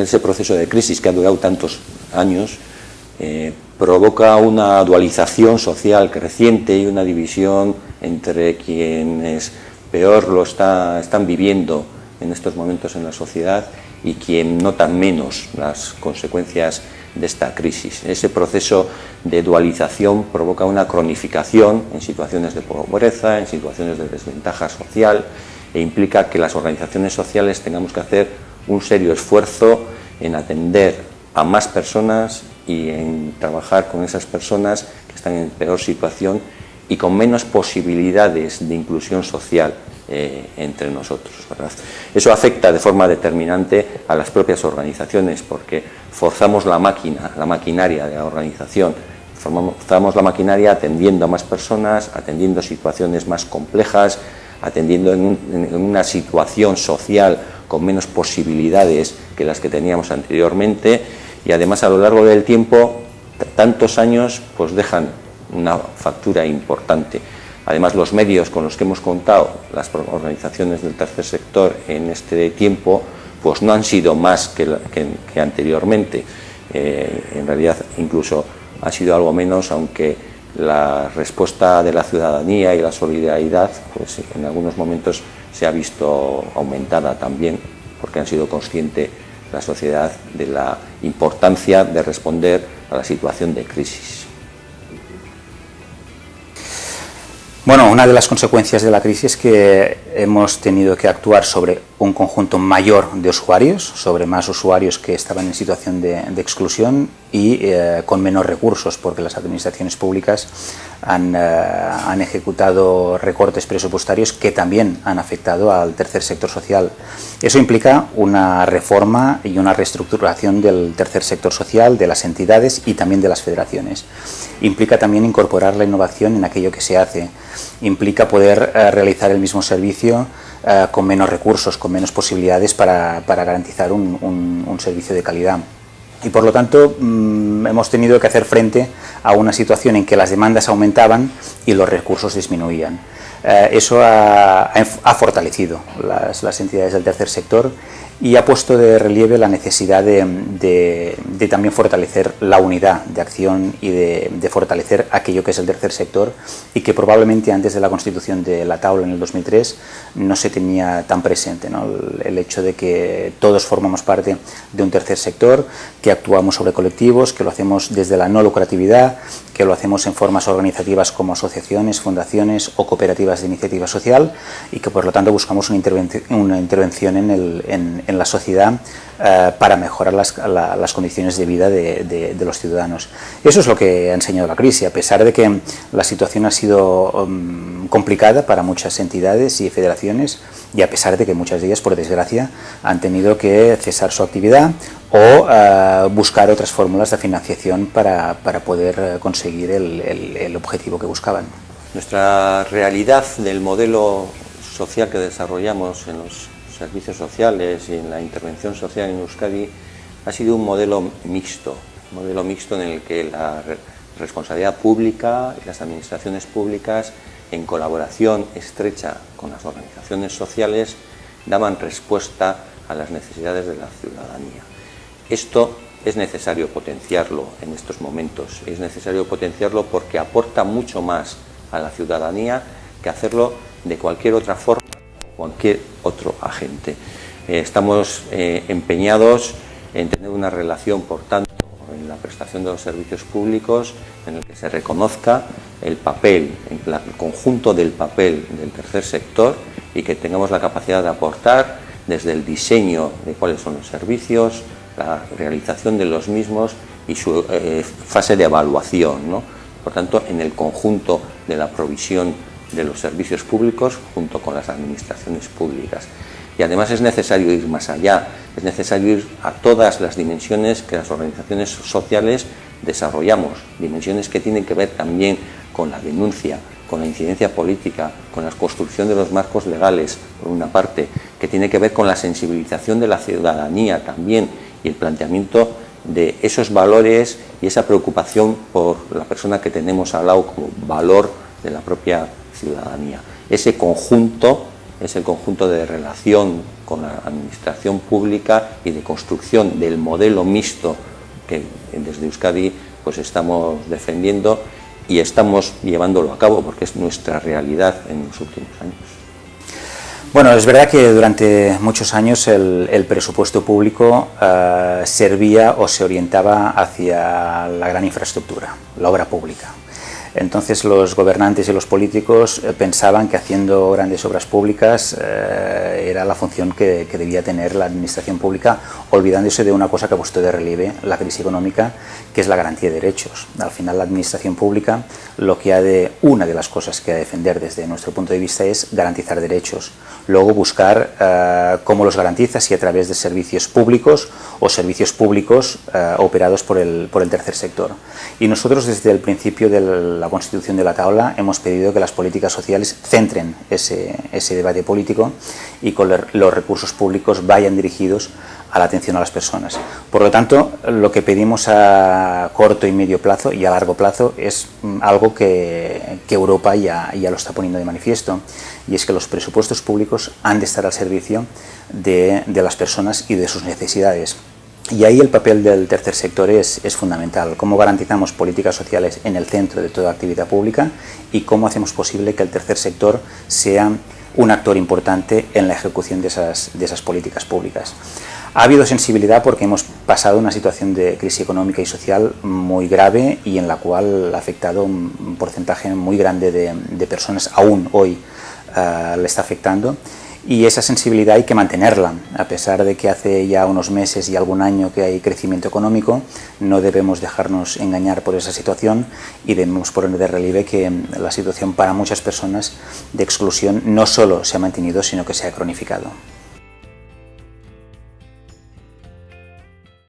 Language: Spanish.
Ese proceso de crisis que ha durado tantos años provoca una dualización social creciente y una división entre quienes peor lo están viviendo en estos momentos en la sociedad y quien notan menos las consecuencias de esta crisis. Ese proceso de dualización provoca una cronificación en situaciones de pobreza, en situaciones de desventaja social, e implica que las organizaciones sociales tengamos que hacer un serio esfuerzo en atender a más personas y en trabajar con esas personas que están en peor situación y con menos posibilidades de inclusión social entre nosotros, ¿verdad? Eso afecta de forma determinante a las propias organizaciones porque forzamos la maquinaria de la organización, forzamos la maquinaria atendiendo a más personas, atendiendo situaciones más complejas, atendiendo en una situación social con menos posibilidades que las que teníamos anteriormente, y además a lo largo del tiempo tantos años pues dejan una factura importante. Además, los medios con los que hemos contado las organizaciones del tercer sector en este tiempo pues no han sido más que anteriormente. En realidad incluso ha sido algo menos, aunque la respuesta de la ciudadanía y la solidaridad pues en algunos momentos se ha visto aumentada también, porque han sido consciente la sociedad de la importancia de responder a la situación de crisis. Bueno, una de las consecuencias de la crisis es que hemos tenido que actuar sobre un conjunto mayor de usuarios, sobre más usuarios que estaban en situación de exclusión y con menos recursos, porque las administraciones públicas han ejecutado recortes presupuestarios que también han afectado al tercer sector social. Eso implica una reforma y una reestructuración del tercer sector social, de las entidades y también de las federaciones. Implica también incorporar la innovación en aquello que se hace. Implica poder realizar el mismo servicio con menos recursos, con menos posibilidades para garantizar un servicio de calidad. Y por lo tanto hemos tenido que hacer frente a una situación en que las demandas aumentaban y los recursos disminuían. Eso ha fortalecido las entidades del tercer sector y ha puesto de relieve la necesidad de también fortalecer la unidad de acción y de fortalecer aquello que es el tercer sector y que probablemente antes de la constitución de la Taula en el 2003 no se tenía tan presente, ¿no? El hecho de que todos formamos parte de un tercer sector, que actuamos sobre colectivos, que lo hacemos desde la no lucratividad, que lo hacemos en formas organizativas como asociaciones, fundaciones o cooperativas de iniciativa social y que por lo tanto buscamos una intervención en la sociedad para mejorar las condiciones de vida de los ciudadanos. Eso es lo que ha enseñado la crisis, a pesar de que la situación ha sido complicada para muchas entidades y federaciones y a pesar de que muchas de ellas, por desgracia, han tenido que cesar su actividad o buscar otras fórmulas de financiación para poder conseguir el objetivo que buscaban. Nuestra realidad del modelo social que desarrollamos en los servicios sociales y en la intervención social en Euskadi ha sido un modelo mixto en el que la responsabilidad pública y las administraciones públicas, en colaboración estrecha con las organizaciones sociales, daban respuesta a las necesidades de la ciudadanía. Esto es necesario potenciarlo en estos momentos, es necesario potenciarlo porque aporta mucho más a la ciudadanía que hacerlo de cualquier otra forma, cualquier otro agente. Estamos empeñados en tener una relación, por tanto, en la prestación de los servicios públicos en el que se reconozca el papel, el conjunto del papel del tercer sector y que tengamos la capacidad de aportar desde el diseño de cuáles son los servicios, la realización de los mismos y su fase de evaluación, ¿no? Por tanto, en el conjunto de la provisión de los servicios públicos junto con las administraciones públicas. Y además es necesario ir más allá, es necesario ir a todas las dimensiones que las organizaciones sociales desarrollamos, dimensiones que tienen que ver también con la denuncia, con la incidencia política, con la construcción de los marcos legales, por una parte, que tiene que ver con la sensibilización de la ciudadanía también y el planteamiento de esos valores y esa preocupación por la persona que tenemos al lado como valor de la propia ciudadanía. Ese conjunto es el conjunto de relación con la administración pública y de construcción del modelo mixto que desde Euskadi pues estamos defendiendo y estamos llevándolo a cabo porque es nuestra realidad en los últimos años. Bueno, es verdad que durante muchos años el presupuesto público servía o se orientaba hacia la gran infraestructura, la obra pública. Entonces los gobernantes y los políticos pensaban que haciendo grandes obras públicas era la función que debía tener la administración pública, olvidándose de una cosa que ha puesto de relieve la crisis económica, que es la garantía de derechos. Al final la administración pública una de las cosas que ha de defender desde nuestro punto de vista es garantizar derechos. Luego buscar cómo los garantiza, si a través de servicios públicos o servicios públicos operados por el tercer sector. Y nosotros desde el principio de la Constitución de la Taula hemos pedido que las políticas sociales centren ese debate político y con los recursos públicos vayan dirigidos a la atención a las personas. Por lo tanto, lo que pedimos a corto y medio plazo y a largo plazo es algo que Europa ya lo está poniendo de manifiesto, y es que los presupuestos públicos han de estar al servicio de las personas y de sus necesidades. Y ahí el papel del tercer sector es fundamental. Cómo garantizamos políticas sociales en el centro de toda actividad pública y cómo hacemos posible que el tercer sector sea un actor importante en la ejecución de esas políticas públicas. Ha habido sensibilidad porque hemos pasado una situación de crisis económica y social muy grave y en la cual ha afectado un porcentaje muy grande de personas, aún hoy le está afectando. Y esa sensibilidad hay que mantenerla, a pesar de que hace ya unos meses y algún año que hay crecimiento económico, no debemos dejarnos engañar por esa situación y debemos poner de relieve que la situación para muchas personas de exclusión no solo se ha mantenido, sino que se ha cronificado.